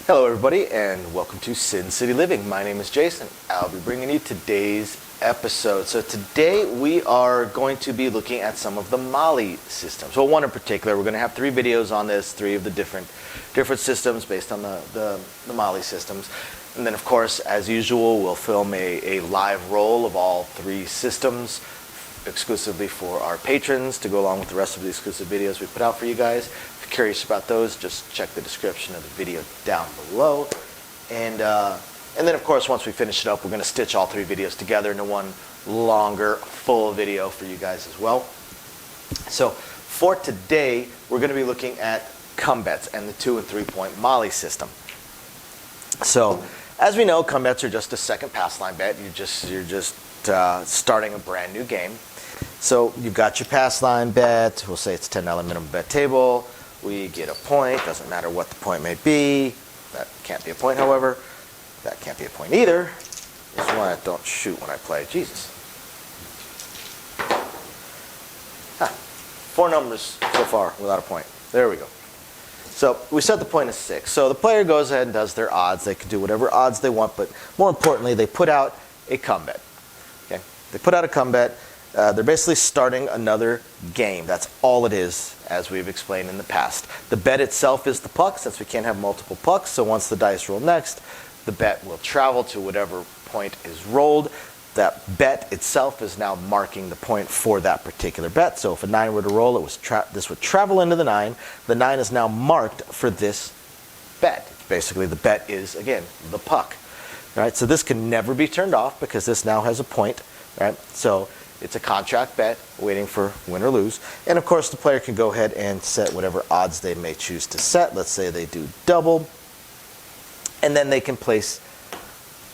Hello everybody and welcome to Sin City Living. My name is Jason. I'll be bringing you today's episode. So today we are going to be looking at some of the Molly systems. Well, one in particular. We're going to have 3 videos on this, 3 of the different systems based on the Molly systems. And then of course, as usual, we'll film a live roll of all 3 systems exclusively for our patrons to go along with the rest of the exclusive videos we put out for you guys. If you're curious about those, just check the description of the video down below. And then of course, once we finish it up, we're going to stitch all 3 videos together into one longer full video for you guys as well. So for today, we're going to be looking at come bets and the 2 and 3 point Molly system. So as we know, come bets are just a second pass line bet. You're just starting a brand new game. So you've got your pass line bet. We'll say it's $10 minimum bet table. We get a point. Doesn't matter what the point may be. That can't be a point, however. That can't be a point either. This one I don't shoot when I play. Jesus. 4 numbers so far without a point. There we go. So we set the point as 6. So the player goes ahead and does their odds. They can do whatever odds they want, but more importantly, they put out a come bet. Okay? They put out a come bet. They're basically starting another game. That's all it is, as we've explained in the past. The bet itself is the puck, since we can't have multiple pucks. So once the dice roll next, the bet will travel to whatever point is rolled. That bet itself is now marking the point for that particular bet. So if a 9 were to roll, this would travel into the 9. The 9 is now marked for this bet. Basically, the bet is, again, the puck. All right, so this can never be turned off because this now has a point. Right? So it's a contract bet waiting for win or lose. And of course, the player can go ahead and set whatever odds they may choose to set. Let's say they do double. And then they can place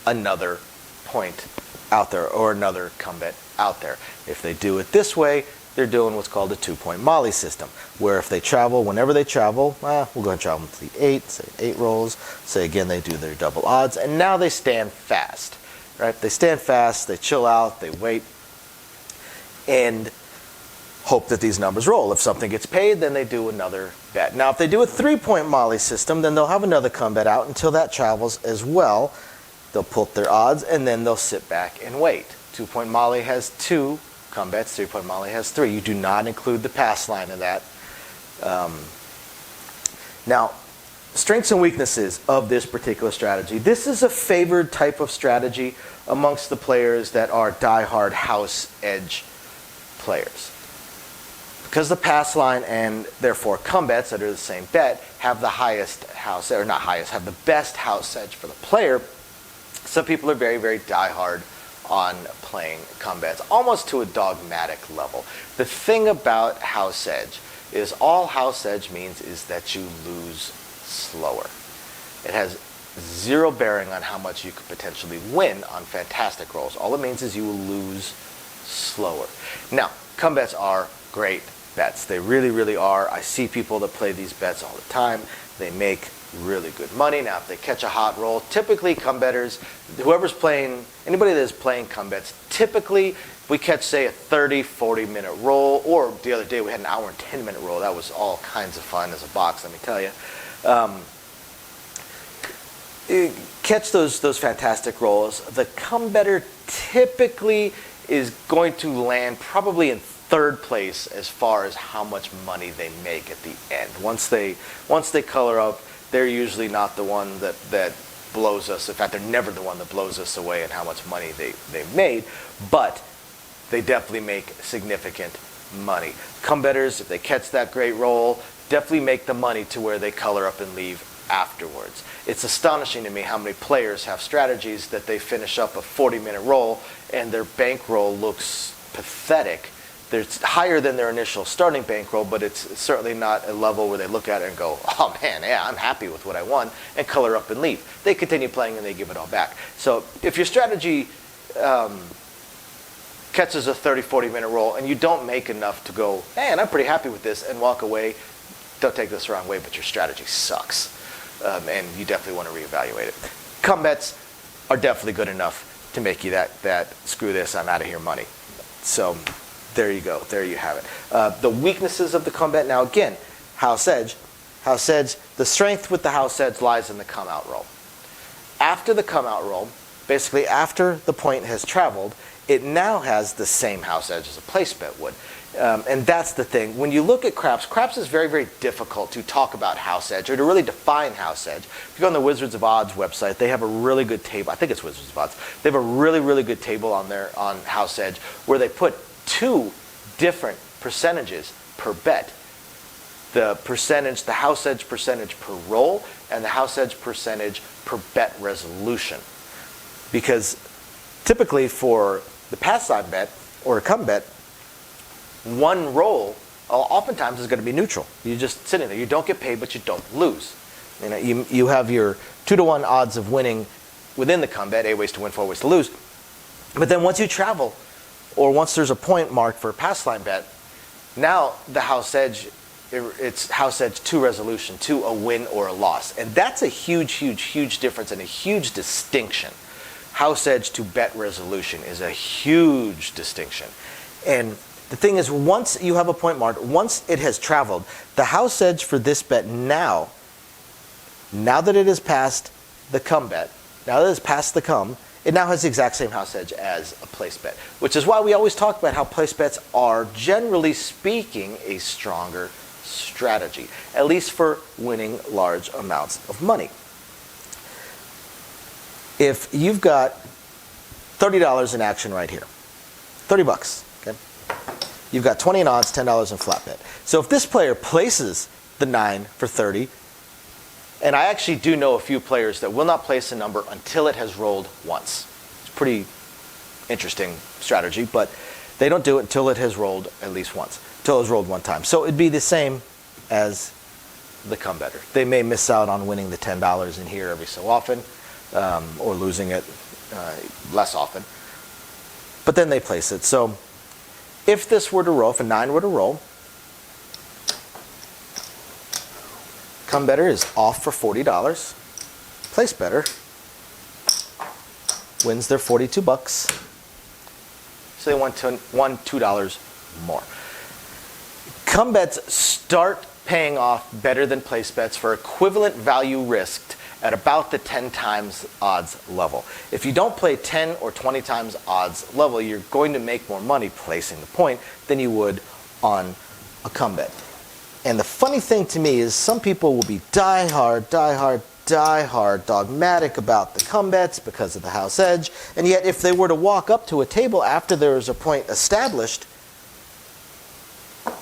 another point out there or another come bet out there. If they do it this way, they're doing what's called a 2-point Molly system, where if they travel, whenever they travel, we'll go ahead and travel to the 8, say 8 rolls. Say again, they do their double odds, and now they stand fast. Right? They stand fast, they chill out, they wait, and hope that these numbers roll. If something gets paid, then they do another bet. Now, if they do a 3-point Molly system, then they'll have another come bet out until that travels as well. They'll put their odds, and then they'll sit back and wait. 2-point Molly has 2 come bets. 3-point Molly has 3. You do not include the pass line in that. Now, strengths and weaknesses of this particular strategy. This is a favored type of strategy amongst the players that are die-hard house edge players. Because the pass line and therefore come bets that are the same bet have the highest house, or not highest, have the best house edge for the player. Some people are very, very die-hard on playing come bets, almost to a dogmatic level. The thing about house edge is all house edge means is that you lose slower. It has 0 bearing on how much you could potentially win on fantastic rolls. All it means is you will lose slower. Now, come bets are great bets. They really, really are. I see people that play these bets all the time. They make really good money. Now, if they catch a hot roll, typically come bettors, whoever's playing, anybody that is playing come bets, typically if we catch, say, a 30, 40-minute roll, or the other day we had an hour and 10-minute roll. That was all kinds of fun as a box, let me tell you. Catch those fantastic rolls. The come better typically is going to land probably in 3rd place as far as how much money they make at the end. Once they color up, they're usually not the one that blows us. In fact, they're never the one that blows us away in how much money they made, but they definitely make significant money. Come bettors, if they catch that great roll, definitely make the money to where they color up and leave afterwards. It's astonishing to me how many players have strategies that they finish up a 40-minute roll and their bankroll looks pathetic. It's higher than their initial starting bankroll, but it's certainly not a level where they look at it and go, oh man, yeah, I'm happy with what I won, and color up and leave. They continue playing and they give it all back. So if your strategy catches a 30, 40-minute roll and you don't make enough to go, man, I'm pretty happy with this, and walk away, don't take this the wrong way, but your strategy sucks. And you definitely want to reevaluate it. Come bets are definitely good enough to make you that screw this, I'm out of here money. So there you go. There you have it. The weaknesses of the come bet. Now again, house edge. House edge. The strength with the house edge lies in the come out roll. After the come out roll, basically after the point has traveled, it now has the same house edge as a place bet would. And that's the thing. When you look at craps is very, very difficult to talk about house edge or to really define house edge. If you go on the Wizards of Odds website, they have a really good table. I think it's Wizards of Odds. They have a really, really good table on house edge where they put two different percentages per bet. The house edge percentage per roll, and the house edge percentage per bet resolution. Because typically for the pass line bet or a come bet, one roll oftentimes is going to be neutral. You're just sitting there. You don't get paid, but you don't lose. You have your 2-to-1 odds of winning within the come bet, 8 ways to win, 4 ways to lose. But then once you travel, or once there's a point marked for a pass line bet, now the house edge, it's house edge to resolution, to a win or a loss. And that's a huge, huge, huge difference and a huge distinction. House edge to bet resolution is a huge distinction. And the thing is, once you have a point marked, once it has traveled, the house edge for this bet now that it has passed the come bet, now that it's passed the come, it now has the exact same house edge as a place bet, which is why we always talk about how place bets are, generally speaking, a stronger strategy, at least for winning large amounts of money. If you've got $30 in action right here, 30 bucks, okay? You've got 20 in odds, $10 in flat bet. So if this player places the 9 for 30, and I actually do know a few players that will not place a number until it has rolled once. It's a pretty interesting strategy, but they don't do it until it has rolled at least once, until it has rolled one time. So it'd be the same as the come better. They may miss out on winning the $10 in here every so often, or losing it less often. But then they place it. So if this were to roll, if a 9 were to roll, come better is off for $40. Place better wins their 42 bucks. So they won $2 more. Come bets start paying off better than place bets for equivalent value risked at about the 10 times odds level. If you don't play 10 or 20 times odds level, you're going to make more money placing the point than you would on a come bet. And the funny thing to me is some people will be die-hard dogmatic about the come bets because of the house edge, and yet if they were to walk up to a table after there is a point established,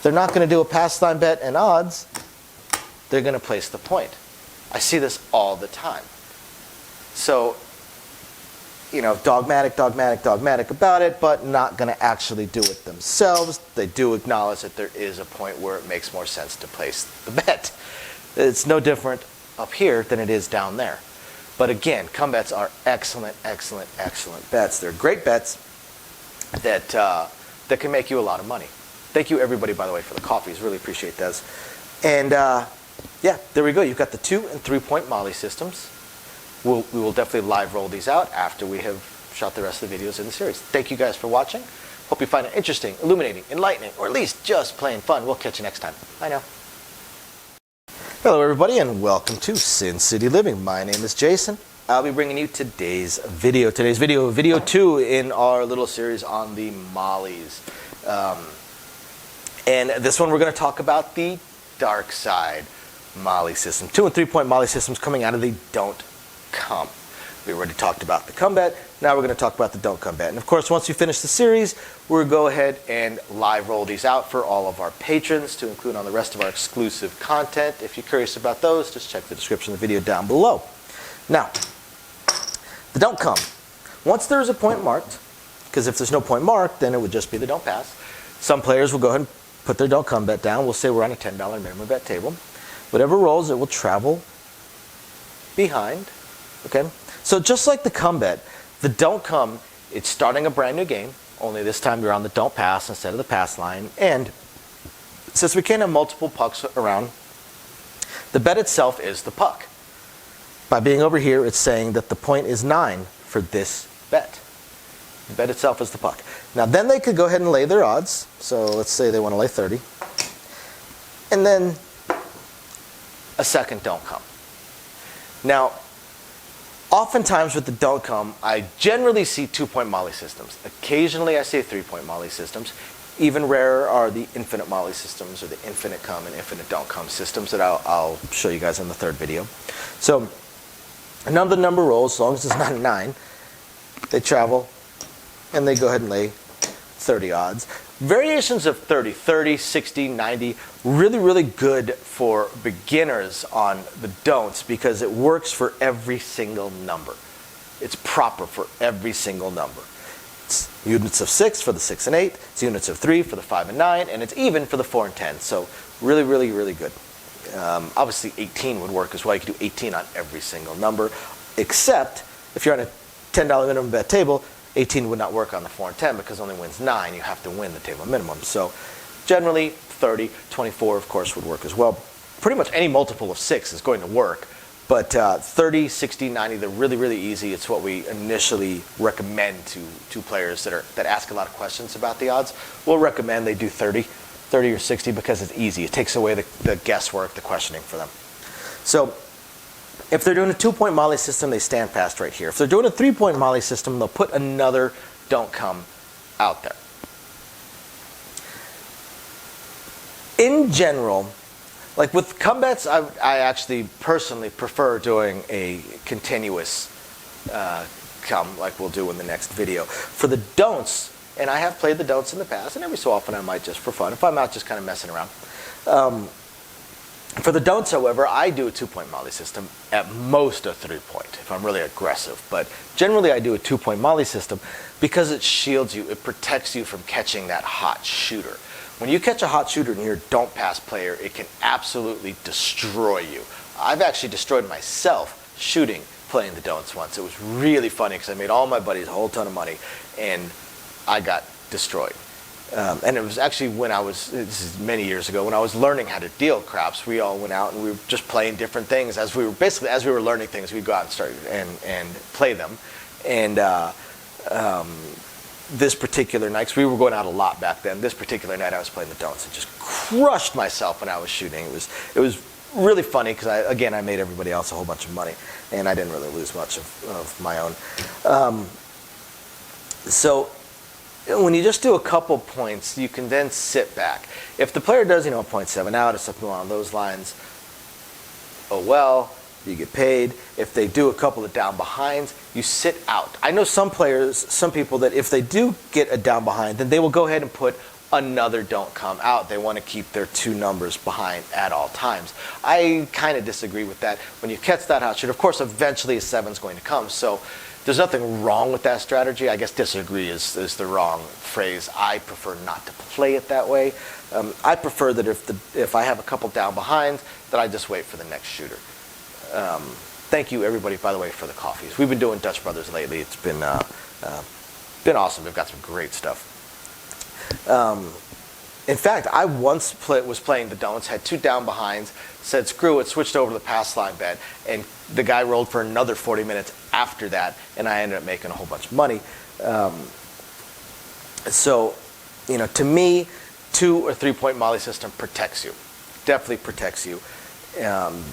they're not going to do a pass line bet and odds, they're going to place the point. I see this all the time. So, dogmatic about it, but not going to actually do it themselves. They do acknowledge that there is a point where it makes more sense to place the bet. It's no different up here than it is down there. But again, come bets are excellent bets. They're great bets that can make you a lot of money. Thank you, everybody, by the way, for the coffees. Really appreciate those. And yeah, there we go. You've got the 2- and 3-point Molly systems. We will definitely live roll these out after we have shot the rest of the videos in the series. Thank you guys for watching. Hope you find it interesting, illuminating, enlightening, or at least just plain fun. We'll catch you next time. Bye now. Hello, everybody, and welcome to Sin City Living. My name is Jason. I'll be bringing you today's video. Today's video 2 in our little series on the Mollies. And this one we're going to talk about the dark side Molly system. 2- and 3-point Molly systems coming out of the don't come. We already talked about the come bet. Now we're going to talk about the don't come bet. And of course, once we finish the series, we'll go ahead and live roll these out for all of our patrons to include on the rest of our exclusive content. If you're curious about those, just check the description of the video down below. Now, the don't come. Once there's a point marked, because if there's no point marked, then it would just be the don't pass. Some players will go ahead and put their don't come bet down. We'll say we're on a $10 minimum bet table. Whatever rolls, it will travel behind. Okay? So just like the come bet, the don't come, it's starting a brand new game. Only this time you're on the don't pass instead of the pass line. And since we can't have multiple pucks around, the bet itself is the puck. By being over here, it's saying that the point is 9 for this bet. The bet itself is the puck. Now then they could go ahead and lay their odds. So let's say they want to lay 30. And then a second don't come. Now, oftentimes with the don't come, I generally see 2-point Molly systems. Occasionally I see 3-point Molly systems. Even rarer are the infinite Molly systems or the infinite come and infinite don't come systems that I'll show you guys in the third video. So, none of the number rolls, as long as it's not a 9, they travel and they go ahead and lay 30 odds. Variations of 30, 30, 60, 90, really, really good for beginners on the don'ts because it works for every single number. It's proper for every single number. It's units of 6 for the 6 and 8, it's units of 3 for the 5 and 9, and it's even for the 4 and 10. So really, really, really good. Obviously 18 would work as well. You could do 18 on every single number, except if you're on a $10 minimum bet table, 18 would not work on the 4 and 10 because only wins 9. You have to win the table minimum. So generally 30, 24 of course would work as well. Pretty much any multiple of 6 is going to work. But 30, 60, 90, they're really, really easy. It's what we initially recommend to players that ask a lot of questions about the odds. We'll recommend they do 30 or 60 because it's easy. It takes away the guesswork, the questioning for them. So if they're doing a 2-point Molly system, they stand past right here. If they're doing a 3-point Molly system, they'll put another don't come out there. In general, like with come bets, I actually personally prefer doing a continuous come like we'll do in the next video. For the don'ts, and I have played the don'ts in the past, and every so often I might just for fun, if I'm out just kind of messing around. For the don'ts, however, I do a 2-point Molly system, at most a 3-point, if I'm really aggressive. But generally I do a 2-point Molly system because it shields you, it protects you from catching that hot shooter. When you catch a hot shooter and you're a don't pass player, it can absolutely destroy you. I've actually destroyed myself shooting, playing the don'ts once. It was really funny because I made all my buddies a whole ton of money and I got destroyed. And it was actually when this is many years ago, when I was learning how to deal craps. We all went out and we were just playing different things. As we were learning things, we'd go out and start and play them. And this particular night, because we were going out a lot back then, this particular night I was playing the don'ts and just crushed myself when I was shooting. It was really funny because I made everybody else a whole bunch of money and I didn't really lose much of my own. So when you just do a couple points, you can then sit back. If the player does, a 0.7 out or something along those lines, oh well, you get paid. If they do a couple of down behinds, you sit out. I know some people that if they do get a down behind, then they will go ahead and put another don't come out. They want to keep their 2 numbers behind at all times. I kind of disagree with that. When you catch that hot shooter, of course, eventually a 7's going to come. So there's nothing wrong with that strategy. I guess disagree is the wrong phrase. I prefer not to play it that way. I prefer that if I have a couple down behinds, that I just wait for the next shooter. Thank you, everybody, by the way, for the coffees. We've been doing Dutch Brothers lately. It's been awesome. They've got some great stuff. In fact, I once was playing the don'ts, had 2 down behinds, said screw it, switched over to the pass line bet, and the guy rolled for another 40 minutes after that, and I ended up making a whole bunch of money. So, to me, 2 or 3-point Molly system protects you, definitely protects you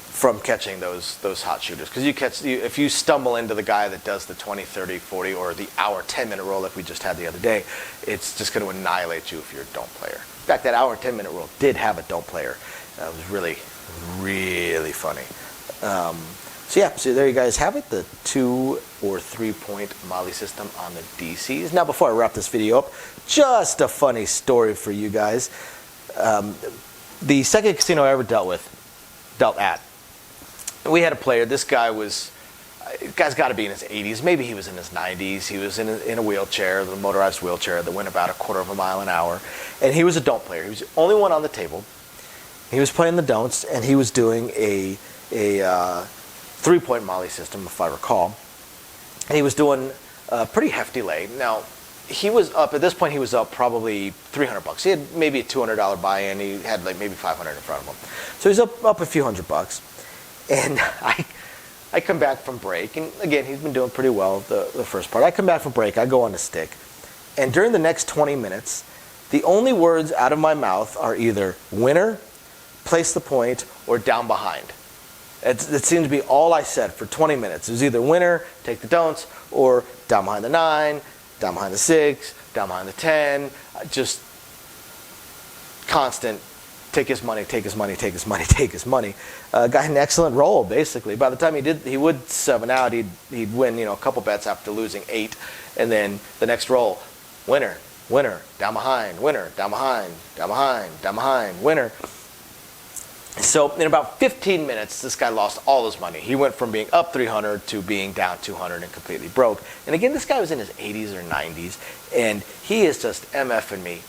from catching those hot shooters. Because if you stumble into the guy that does the 20, 30, 40, or the hour 10-minute roll like we just had the other day, it's just going to annihilate you if you're a don't player. In fact, that hour 10-minute roll did have a don't player. It was really, really funny. So there you guys have it, the 2 or 3-point Molly system on the DCs. Now, before I wrap this video up, just a funny story for you guys. The second casino I ever dealt at, we had a player. This guy's got to be in his 80s. Maybe he was in his 90s. He was in a wheelchair, the motorized wheelchair that went about a quarter of a mile an hour. And he was a don't player. He was the only one on the table. He was playing the don'ts, and he was doing a 3-point Molly system, if I recall. And he was doing a pretty hefty lay. Now, he was up, at this point, he was up probably $300. He had maybe a $200 buy-in. He had like maybe $500 in front of him. So he's up a few $100. And I come back from break, and again, he's been doing pretty well the first part. I come back from break, I go on the stick, and during the next 20 minutes, the only words out of my mouth are either winner, place the point, or down behind. It seemed to be all I said for 20 minutes. It was either winner, take the don'ts, or down behind the 9, down behind the 6, down behind the 10. Just constant, take his money, take his money, take his money, take his money. Got an excellent roll, basically. By the time he would 7 out, he'd win, a couple bets after losing 8. And then the next roll, winner, winner, down behind, winner, down behind, down behind, down behind, winner. So in about 15 minutes, this guy lost all his money. He went from being up 300 to being down 200 and completely broke. And again, this guy was in his 80s or 90s, and he is just MFing me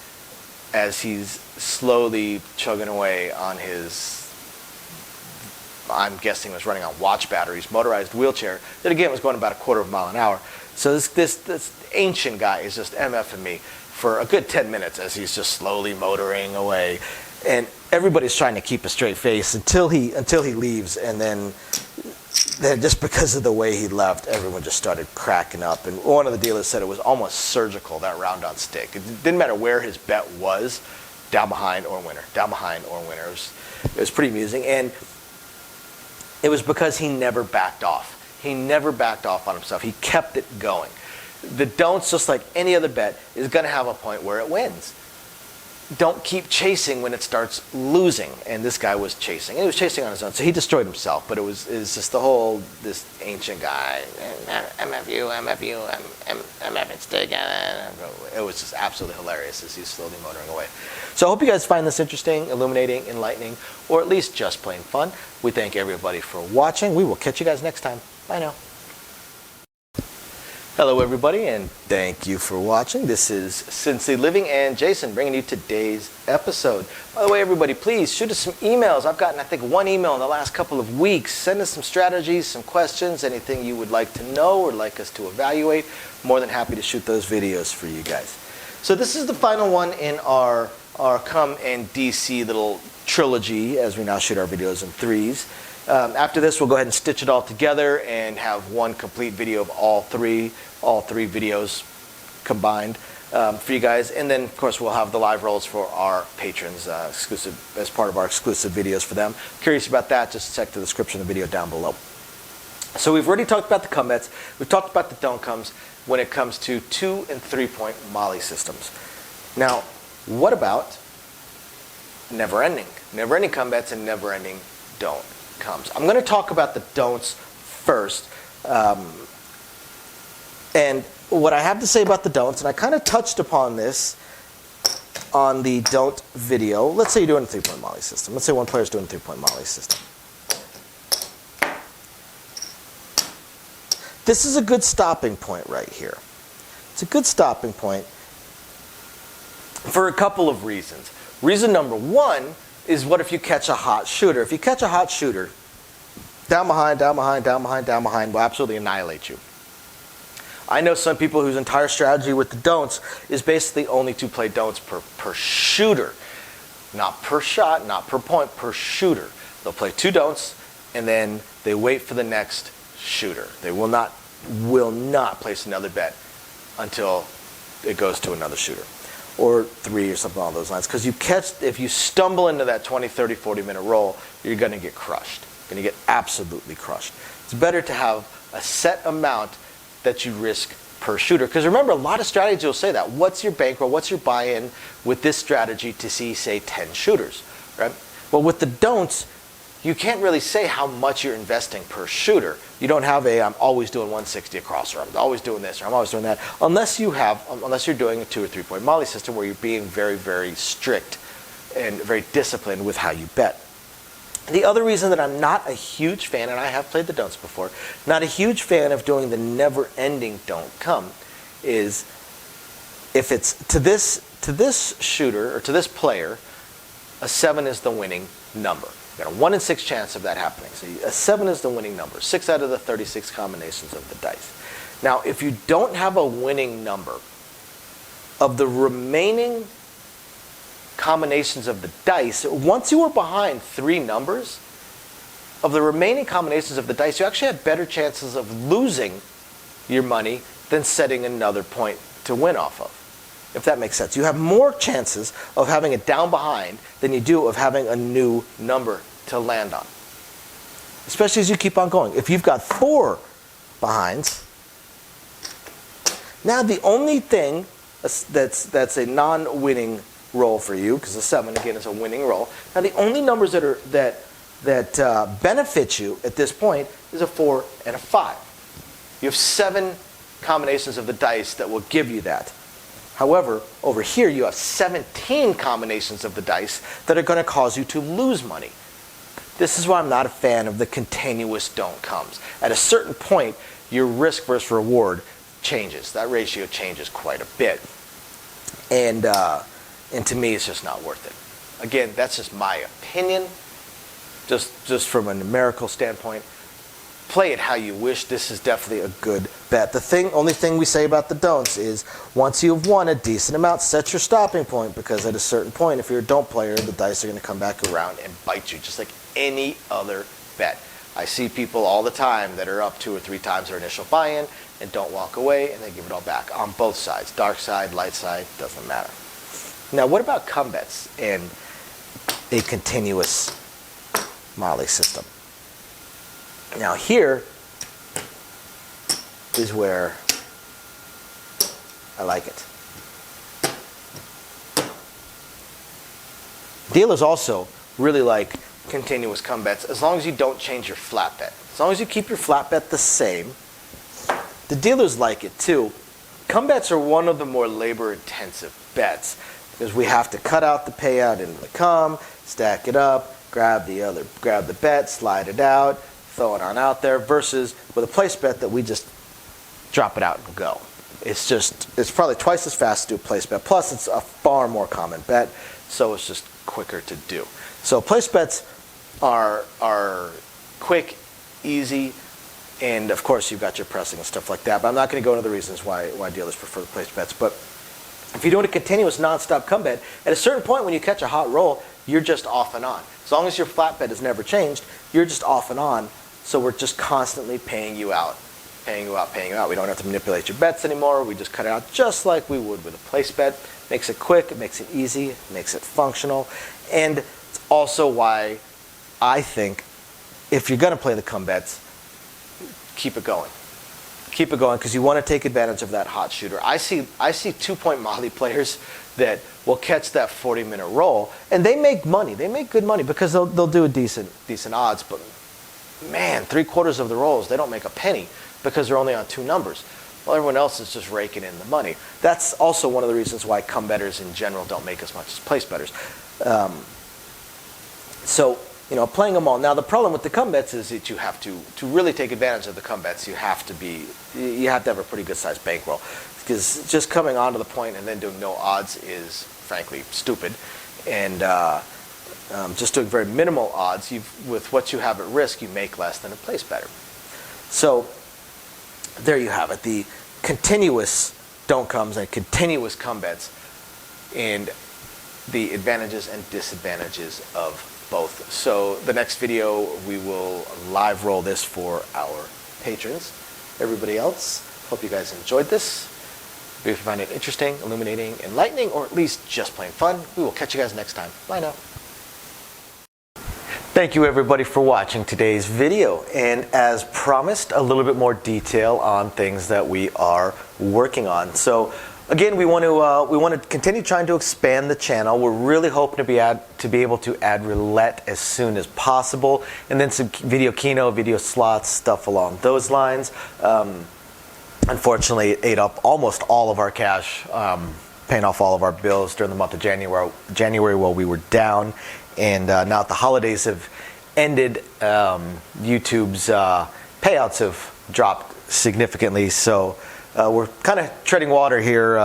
as he's slowly chugging away on his, I'm guessing was running on watch batteries, motorized wheelchair, that again was going about a quarter of a mile an hour. So this ancient guy is just MFing me for a good 10 minutes as he's just slowly motoring away. And everybody's trying to keep a straight face until he leaves, and then just because of the way he left, everyone just started cracking up. And one of the dealers said it was almost surgical, that round on stick. It didn't matter where his bet was, down behind or winner, down behind or winner. It was pretty amusing, and it was because he never backed off. He never backed off on himself. He kept it going. The don'ts, just like any other bet, is going to have a point where it wins. Don't keep chasing when it starts losing. And this guy was chasing. And he was chasing on his own, so he destroyed himself. But it was just the whole, this ancient guy, MFU, MFU, MF it stick. It was just absolutely hilarious as he's slowly motoring away. So I hope you guys find this interesting, illuminating, enlightening, or at least just plain fun. We thank everybody for watching. We will catch you guys next time. Bye now. Hello everybody, and thank you for watching. This is Cincy Living and Jason bringing you today's episode. By the way, everybody, please shoot us some emails. I've gotten, I think, 1 email in the last couple of weeks. Send us some strategies, some questions, anything you would like to know or like us to evaluate. More than happy to shoot those videos for you guys. So this is the final one in our Come and DC little trilogy, as we now shoot our videos in 3s. After this, we'll go ahead and stitch it all together and have one complete video of all three videos combined for you guys. And then, of course, we'll have the live rolls for our patrons, exclusive as part of our exclusive videos for them. Curious about that? Just check the description of the video down below. So we've already talked about the come bets. We've talked about the don't comes when it comes to 2 and 3 point Molly systems. Now, what about never-ending come bets and never-ending don't comes? I'm going to talk about the don'ts first. And what I have to say about the don'ts, and I kind of touched upon this on the don't video. Let's say you're doing a 3 point Molly system. Let's say one player's doing a 3 point Molly system. This is a good stopping point right here. It's a good stopping point for a couple of reasons. Reason number one is, what if you catch a hot shooter? If you catch a hot shooter, down behind, down behind, down behind, down behind, will absolutely annihilate you. I know some people whose entire strategy with the don'ts is basically only to play don'ts per shooter. Not per shot, not per point, per shooter. They'll play 2 don'ts, and then they wait for the next shooter. They will not place another bet until it goes to another shooter. Or 3 or something along those lines. Because if you stumble into that 20, 30, 40-minute roll, you're going to get crushed. You're going to get absolutely crushed. It's better to have a set amount that you risk per shooter. Because remember, a lot of strategies will say that. What's your bankroll? What's your buy-in with this strategy to see, say, 10 shooters? Right? Well, with the don'ts, you can't really say how much you're investing per shooter. You don't have I'm always doing 160 across, or I'm always doing this, or I'm always doing that, unless you're doing a 2 or 3 point Molly system where you're being very, very strict and very disciplined with how you bet. The other reason that I'm not a huge fan, and I have played the don'ts before, not a huge fan of doing the never-ending don't come, is if it's to this shooter or to this player, a 7 is the winning number. You got a 1 in 6 chance of that happening. So a 7 is the winning number. 6 out of the 36 combinations of the dice. Now, if you don't have a winning number, of the remaining combinations of the dice, once you were behind 3 numbers, of the remaining combinations of the dice, you actually had better chances of losing your money than setting another point to win off of. If that makes sense. You have more chances of having it down behind than you do of having a new number to land on. especially as you keep on going. If you've got 4 behinds, now the only thing that's a non-winning roll for you, because the 7 again is a winning roll. Now the only numbers that benefit you at this point is a 4 and a 5. You have 7 combinations of the dice that will give you that. However, over here you have 17 combinations of the dice that are going to cause you to lose money. This is why I'm not a fan of the continuous don't comes. At a certain point, your risk versus reward changes. That ratio changes quite a bit. And to me, it's just not worth it. Again, that's just my opinion. Just from a numerical standpoint. Play it how you wish. This is definitely a good bet. The only thing we say about the don'ts is once you've won a decent amount, set your stopping point, because at a certain point, if you're a don't player, the dice are going to come back around and bite you, just like any other bet. I see people all the time that are up 2 or 3 times their initial buy-in and don't walk away, and they give it all back on both sides. Dark side, light side, doesn't matter. Now, what about come bets and a continuous Molly system? Now here is where I like it. Dealers also really like continuous come bets as long as you don't change your flat bet. As long as you keep your flat bet the same, the dealers like it too. Come bets are one of the more labor-intensive bets because we have to cut out the payout into the come, stack it up, grab the bet, slide it out, throw it on out there, versus with a place bet that we just drop it out and go. It's probably twice as fast to do a place bet. Plus, it's a far more common bet, so it's just quicker to do. So place bets are quick, easy, and of course you've got your pressing and stuff like that. But I'm not going to go into the reasons why dealers prefer place bets. But if you're doing a continuous non-stop come bet, at a certain point when you catch a hot roll, you're just off and on. As long as your flat bet has never changed, you're just off and on. So we're just constantly paying you out. We don't have to manipulate your bets anymore. We just cut it out just like we would with a place bet. Makes it quick, it makes it easy, it makes it functional. And it's also why I think if you're going to play the come bets, keep it going. Keep it going because you want to take advantage of that hot shooter. I see 2-point Molly players that will catch that 40-minute roll, and they make money. They make good money because they'll do a decent odds. But man, 3/4 of the rolls, they don't make a penny because they're only on 2 numbers. Well, everyone else is just raking in the money. That's also one of the reasons why come bettors in general don't make as much as place bettors. So, playing them all. Now, the problem with the come bets is that you have to really take advantage of the come bets. You have to have a pretty good sized bankroll, because just coming onto the point and then doing no odds is frankly stupid. And just doing very minimal odds, with what you have at risk, you make less than a place better. So there you have it. The continuous don't comes and continuous come bets, and the advantages and disadvantages of both. So the next video, we will live roll this for our patrons. Everybody else, hope you guys enjoyed this. If you find it interesting, illuminating, enlightening, or at least just plain fun, we will catch you guys next time. Bye now. Thank you everybody for watching today's video, and as promised, a little bit more detail on things that we are working on. So again, we want to continue trying to expand the channel. We're really hoping to be able to add roulette as soon as possible, and then some video keno, video slots, stuff along those lines. Unfortunately, it ate up almost all of our cash, paying off all of our bills during the month of January while we were down. And now that the holidays have ended, YouTube's payouts have dropped significantly. So we're kind of treading water here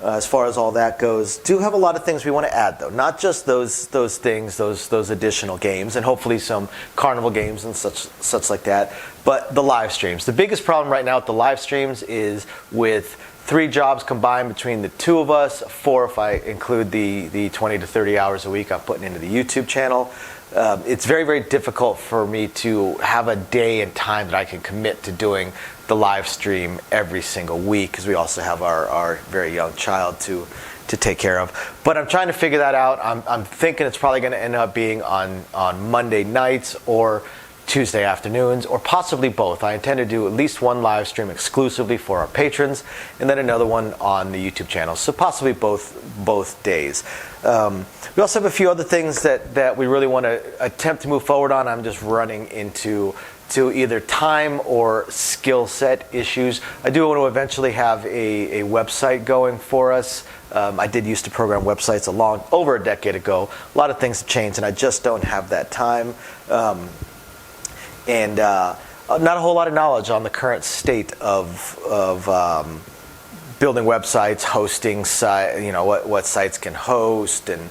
as far as all that goes. Do have a lot of things we want to add, though. Not just those things, those additional games, and hopefully some carnival games and such like that. But the live streams. The biggest problem right now with the live streams is with 3 jobs combined between the 2 of us, 4 if I include the 20 to 30 hours a week I'm putting into the YouTube channel. It's very, very difficult for me to have a day and time that I can commit to doing the live stream every single week, because we also have our very young child to take care of. But I'm trying to figure that out. I'm thinking it's probably going to end up being on Monday nights, or Tuesday afternoons, or possibly both. I intend to do at least one live stream exclusively for our patrons, and then another one on the YouTube channel. So possibly both days. We also have a few other things that we really want to attempt to move forward on. I'm just running into either time or skill set issues. I do want to eventually have a website going for us. I did used to program websites over a decade ago. A lot of things have changed, and I just don't have that time. And not a whole lot of knowledge on the current state of building websites, hosting what sites can host, and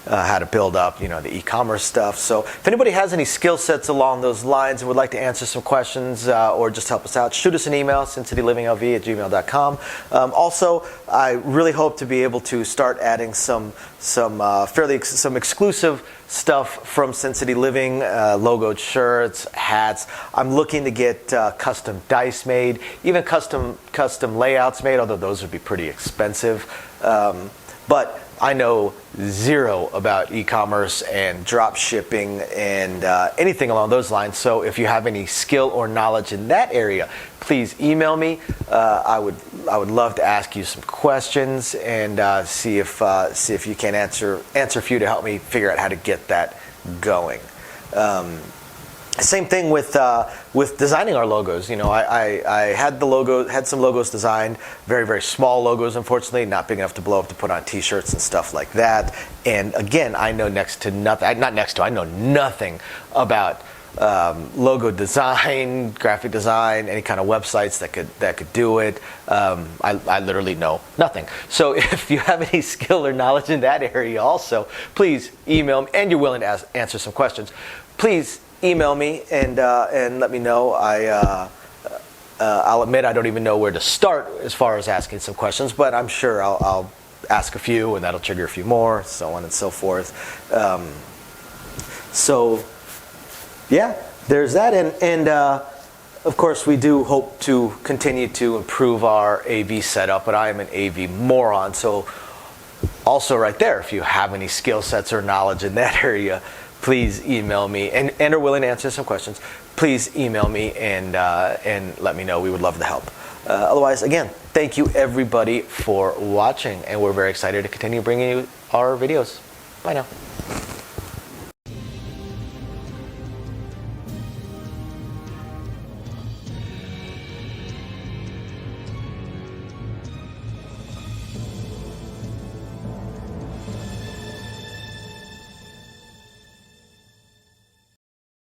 how to build up the e-commerce stuff. So if anybody has any skill sets along those lines and would like to answer some questions or just help us out, shoot us an email, sincitylivingLV@gmail.com. Also, I really hope to be able to start adding some exclusive stuff from Sin City Living, logoed shirts, hats. I'm looking to get custom dice made, even custom layouts made, although those would be pretty expensive. But I know zero about e-commerce and drop shipping and anything along those lines. So if you have any skill or knowledge in that area, please email me. I would love to ask you some questions and see if you can answer a few to help me figure out how to get that going. Same thing with designing our logos. I had some logos designed, very, very small logos, unfortunately, not big enough to blow up to put on t-shirts and stuff like that. And again, I know I know nothing about logo design, graphic design, any kind of websites that could do it. I literally know nothing. So if you have any skill or knowledge in that area also, please email me, and you're willing to answer some questions, please email me and let me know. I'll admit I don't even know where to start as far as asking some questions, but I'm sure I'll ask a few, and that'll trigger a few more, so on and so forth. So yeah, there's that, and of course we do hope to continue to improve our AV setup, but I am an AV moron, so also right there, if you have any skill sets or knowledge in that area, please email me, and are willing to answer some questions. Please email me and let me know. We would love to help. Otherwise, again, thank you everybody for watching, and we're very excited to continue bringing you our videos. Bye now.